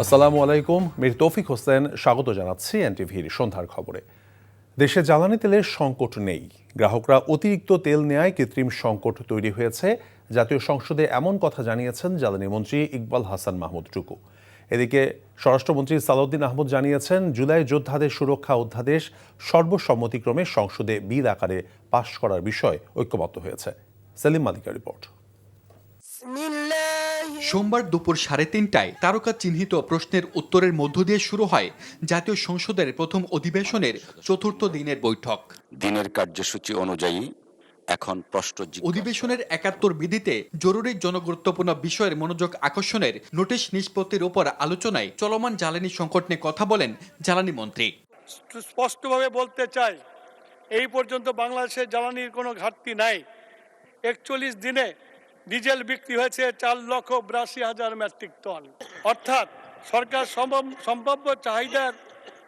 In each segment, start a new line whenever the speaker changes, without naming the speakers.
আসসালামু আলাইকুম, মীর তৌফিক হোসেন স্বাগত জানাচ্ছি এনটিভির সন্ধ্যার খবরে। দেশে জ্বালানি তেলের সংকট নেই, গ্রাহকরা অতিরিক্ত তেল নেয়ায় কৃত্রিম সংকট তৈরি হয়েছে। জাতীয় সংসদে এমন কথা জানিয়েছেন জ্বালানি মন্ত্রী ইকবাল হাসান মাহমুদ টুকু। এদিকে স্বরাষ্ট্রমন্ত্রী সালাউদ্দিন আহমদ জানিয়েছেন, জুলাই যোদ্ধাদের সুরক্ষা অধ্যাদেশ সর্বসম্মতিক্রমে সংসদে বিল আকারে পাশ করার বিষয় ঐক্যমত্য হয়েছে। সেলিম মালিকের রিপোর্ট।
সোমবার দুপুর 3:30টায় তারকা চিহ্নিত প্রশ্নের উত্তরের মধ্য দিয়ে শুরু হয় জাতীয় সংসদের প্রথম অধিবেশনের চতুর্থ দিনের বৈঠক।
দিনের কার্যসূচি অনুযায়ী এখন প্রশ্ন
অধিবেশনের 71 বিধিতে জরুরি জনগুরুত্বপূর্ণ বিষয়ের মনোযোগ আকর্ষণের নোটিশ নিষ্পত্তির উপর আলোচনায় চলমান জ্বালানি সংকট নিয়ে কথা বলেন জ্বালানি মন্ত্রী।
স্পষ্টভাবে বলতে চাই, এই পর্যন্ত বাংলাদেশে জ্বালানির কোনো ঘাটতি নাই। 41 দিনে ডিজেল বিক্রি হয়েছে 4,82,000 মেট্রিক টন, অর্থাৎ সরকার সম্ভাব্য চাহিদার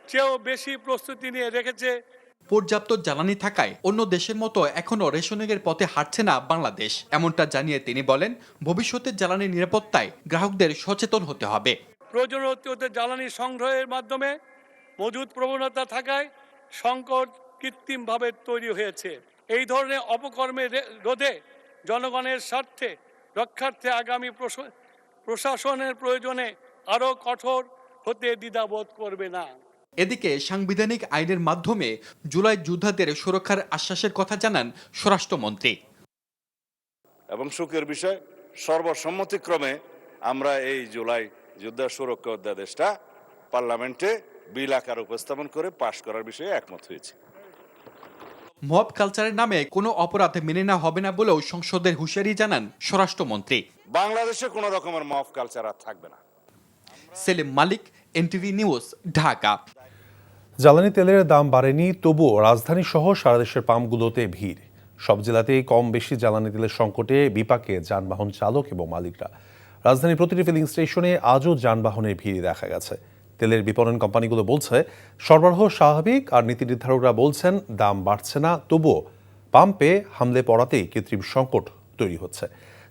চেয়েও বেশি প্রস্তুতি নিয়ে রেখেছে।
পর্যাপ্ত জ্বালানি থাকায় অন্য দেশের মতো এখনও রেশনিংয়ের পথে হাঁটছে না বাংলাদেশ, এমনটা জানিয়ে তিনি বলেন, ভবিষ্যতে জ্বালানি নিরাপত্তায় গ্রাহকদের সচেতন হতে হবে।
প্রয়োজনীয়তে জ্বালানি সংগ্রহের মাধ্যমে মজুদ প্রবণতা থাকায় সংকট কৃত্রিমভাবে তৈরি হয়েছে। এই ধরনের অপকর্মের রোধে জনগণের স্বার্থে রক্ষার্থে আগামী প্রশাসনের প্রয়োজনে আরও কঠোর হতে দ্বিধাবোধ করবে না।
এদিকে সাংবিধানিক আইনের মাধ্যমে জুলাই যোদ্ধাদের সুরক্ষার আশ্বাসের কথা জানান স্বরাষ্ট্রমন্ত্রী।
এবং সুখের বিষয়, সর্বসম্মতিক্রমে আমরা এই জুলাই যোদ্ধা সুরক্ষা অধ্যাদেশটা পার্লামেন্টে বিল আকারে উপস্থাপন করে পাশ করার বিষয়ে একমত হয়েছে।
মব কালচারের নামে কোনো অপরাধ মেনে নেওয়া হবে না বলেও সংসদের হুঁশিয়ারি জানান স্বরাষ্ট্রমন্ত্রী।
বাংলাদেশে কোনো রকমের মব কালচার আর থাকবে না।
সেলিম মালিক, এনটিভি নিউজ, ঢাকা।
জ্বালানি তেলের দাম বাড়েনি, তবুও রাজধানী সহ সারা দেশের পাম্পগুলোতে ভিড়। সব জেলাতেই কম বেশি জ্বালানি তেলের সংকটে বিপাকে যানবাহন চালক এবং মালিকরা। রাজধানীর প্রতিটি ফিলিং স্টেশনে আজও যানবাহনের ভিড় দেখা গেছে। তেলের বিপণন কোম্পানিগুলো বলছে সরবরাহ স্বাভাবিক, আর নীতি নির্ধারকরা বলছেন দাম বাড়ছে না, তবুও পাম্পে হামলে পড়াতেই কৃত্রিম সংকট তৈরি হচ্ছে।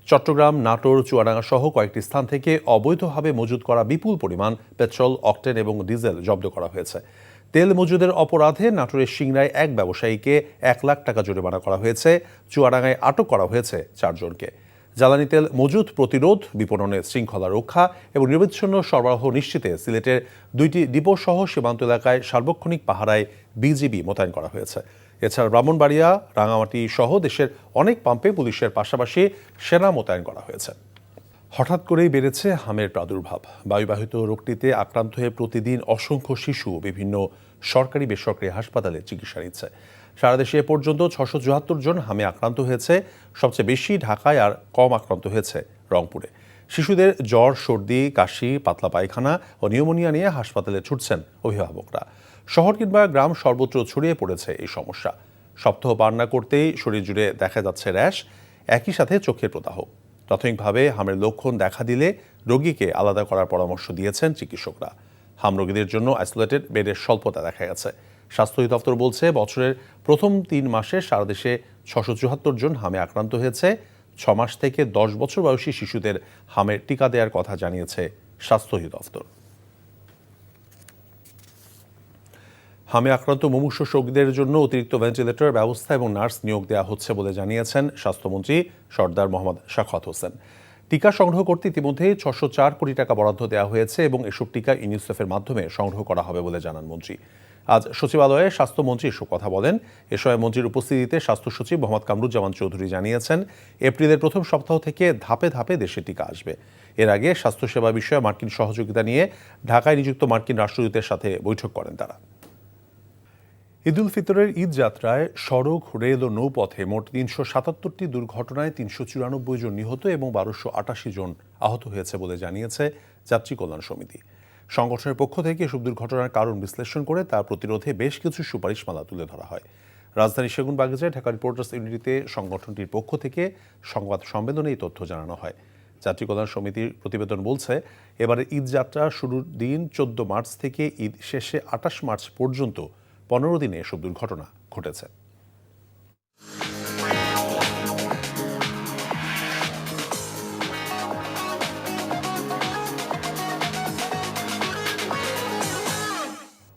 চট্টগ্রাম, নাটোর, চুয়াডাঙ্গা সহ কয়েকটি স্থান থেকে অবৈধভাবে মজুত করা বিপুল পরিমাণ পেট্রোল, অকটেন এবং ডিজেল জব্দ করা হয়েছে। তেল মজুদের অপরাধে নাটোরের সিংড়ায় এক ব্যবসায়ীকে 1 লাখ টাকা জরিমানা করা হয়েছে। চুয়াডাঙ্গায় আটক করা হয়েছে 4 জনকে। জ্বালানি তেল মজুত প্রতিরোধ, বিপণনের শৃঙ্খলা রক্ষা এবং নিরবচ্ছিন্ন সরবরাহ নিশ্চিতে সিলেটের 2টি ডিপো সহ সীমান্ত এলাকায় সার্বক্ষণিক পাহারায় বিজিবি মোতায়েন করা হয়েছে। এছাড়া ব্রাহ্মণবাড়িয়া, রাঙামাটি সহ দেশের অনেক পাম্পে পুলিশের পাশাপাশি সেনা মোতায়েন করা হয়েছে। হঠাৎ করেই বেড়েছে হামের প্রাদুর্ভাব। বায়ুবাহিত রোগটিতে আক্রান্ত হয়ে প্রতিদিন অসংখ্য শিশু বিভিন্ন সরকারি বেসরকারি হাসপাতালে চিকিৎসা নিচ্ছে। সারা দেশে এ পর্যন্ত 674 জন হামে আক্রান্ত হয়েছে। সবচেয়ে বেশি ঢাকায়, আর কম আক্রান্ত হয়েছে রংপুরে। শিশুদের জ্বর, সর্দি, কাশি, পাতলা পায়খানা ও নিউমোনিয়া নিয়ে হাসপাতালে ছুটছেন অভিভাবকরা। শহর কিংবা গ্রাম সর্বত্র ছড়িয়ে পড়েছে এই সমস্যা। সপ্তাহ পার না করতেই শরীর জুড়ে দেখা যাচ্ছে র্যাশ, একই সাথে চোখের প্রদাহ। প্রাথমিকভাবে হামের লক্ষণ দেখা দিলে রোগীকে আলাদা করার পরামর্শ দিয়েছেন চিকিৎসকরা। হাম রোগীদের জন্য আইসোলেটেড বেডের স্বল্পতা দেখা গেছে। স্বাস্থ্য অধিদপ্তর বলছে, বছরের প্রথম 3 মাসে সারা দেশে 674 জন হামে আক্রান্ত হয়েছে। 6 মাস থেকে 10 বছর বয়সী শিশুদের হামের টিকা দেওয়ার কথা জানিয়েছে স্বাস্থ্য অধিদপ্তর। হামে আক্রান্ত মুমূর্ষু রোগীদের জন্য অতিরিক্ত ভেন্টিলেটর ব্যবস্থা এবং নার্স নিয়োগ দেওয়া হচ্ছে বলে জানিয়েছেন স্বাস্থ্যমন্ত্রী সরদার মোহাম্মদ শাখাওয়াত হোসেন। টিকা সংগ্রহ করতে ইতিমধ্যে 604 কোটি টাকা বরাদ্দ দেওয়া হয়েছে এবং এসব টিকা ইউনিসেফের মাধ্যমে সংগ্রহ করা হবে বলে জানান মন্ত্রী। আজ সচিবালয়ে স্বাস্থ্যমন্ত্রী এসব কথা বলেন। এ সময় মন্ত্রীর উপস্থিতিতে স্বাস্থ্য সচিব মোহাম্মদ কামরুজ্জামান চৌধুরী জানিয়েছেন, এপ্রিলের প্রথম সপ্তাহ থেকে ধাপে ধাপে দেশে টিকা আসবে। এর আগে স্বাস্থ্যসেবা বিষয়ে মার্কিন সহযোগিতা নিয়ে ঢাকায় নিযুক্ত মার্কিন রাষ্ট্রদূতের সাথে বৈঠক করেন তারা। ঈদ উল ফিতরের ঈদ যাত্রায় সড়ক, রেল ও নৌপথে মোট 377টি দুর্ঘটনায় 394 জন নিহত এবং 1288 জন আহত হয়েছে বলে জানিয়েছে যাত্রী কল্যাণ সমিতি। সংগঠনের পক্ষ থেকে এসব দুর্ঘটনার কারণ বিশ্লেষণ করে তা প্রতিরোধে বেশ কিছু সুপারিশমালা তুলে ধরা হয়। রাজধানীর সেগুনবাগিচায় ঢাকা রিপোর্টার্স ইউনিটিতে সংগঠনটির পক্ষ থেকে সংবাদ সম্মেলনে এই তথ্য জানানো হয়। যাত্রী কল্যাণ সমিতির প্রতিবেদন বলছে, এবারে ঈদ যাত্রা শুরুর দিন 14 মার্চ থেকে ঈদ শেষে 28 মার্চ পর্যন্ত 15 দিনে এসব দুর্ঘটনা ঘটেছে।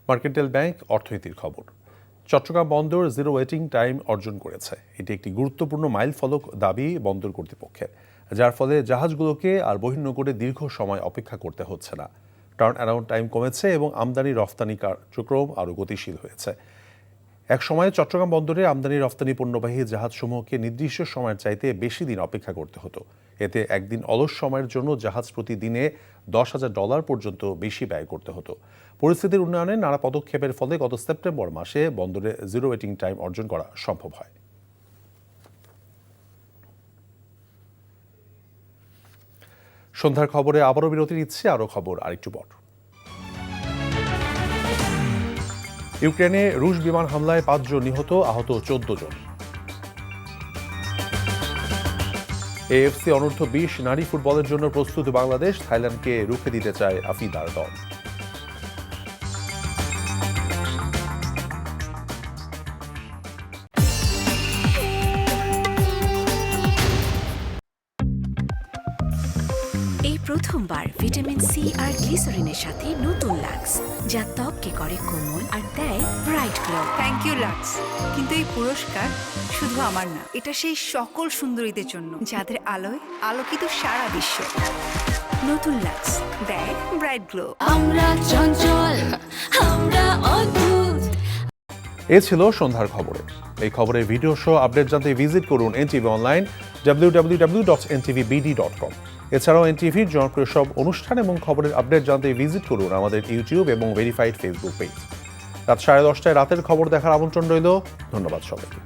মার্কেন্টাইল ব্যাংক অর্থনীতির খবর। চট্টগ্রাম বন্দর জিরো ওয়েটিং টাইম অর্জন করেছে। এটি একটি গুরুত্বপূর্ণ মাইলফলক দাবি বন্দর কর্তৃপক্ষের, যার ফলে জাহাজগুলোকে আর বহির্নোঙরে দীর্ঘ সময় অপেক্ষা করতে হচ্ছে না। টার্ন অ্যারাউন্ড টাইম কমেছে এবং আমদানি রফতানি কার্যক্রম আরও গতিশীল হয়েছে। এক সময় চট্টগ্রাম বন্দরে আমদানি রফতানি পণ্যবাহী জাহাজসমূহকে নির্দিষ্ট সময়ের চাইতে বেশি দিন অপেক্ষা করতে হতো। এতে একদিন অলস সময়ের জন্য জাহাজ প্রতিদিনে $10,000 পর্যন্ত বেশি ব্যয় করতে হতো। পরিস্থিতির উন্নয়নে নানা পদক্ষেপের ফলে গত সেপ্টেম্বর মাসে বন্দরে জিরো ওয়েটিং টাইম অর্জন করা সম্ভব হয়। সন্ধ্যার খবরে আবারও বিরতি নিচ্ছে, আরও খবর আরেকটু পর। ইউক্রেনে রুশ বিমান হামলায় 5 জন নিহত, আহত 14 জন। এএফসি অনূর্ধ্ব 20 নারী ফুটবলের জন্য প্রস্তুত বাংলাদেশ, থাইল্যান্ডকে রুখে দিতে চায় আফিদার দল।
এই প্রথমবার ভিটামিন সি আর গ্লিসারিনের সাথে নতুন লাক্স, যা ত্বককে করে কোমল আর দেয় bright glow.
Thank you Lux. কিন্তু এই পুরস্কার শুধু আমার না, এটা সেই সকল সুন্দরীদের জন্য যাদের আলোয় আলোকিত সারা বিশ্ব। নতুন লাক্স দেয় ব্রাইট গ্লো।
আমরা চঞ্চল, আমরা অদ্ভুত।
এ ছিল সন্ধ্যার খবরে। এই খবরের ভিডিও শো আপডেট জানতে ভিজিট করুন এনটিভি অনলাইন www.ntvbd.com। এছাড়াও এনটিভির জনপ্রিয় সব অনুষ্ঠান এবং খবরের আপডেট জানতে ভিজিট করুন আমাদের ইউটিউব এবং ভেরিফাইড ফেসবুক পেজ। রাত 10:30টায় রাতের খবর দেখার আমন্ত্রণ রইল। ধন্যবাদ সবাইকে।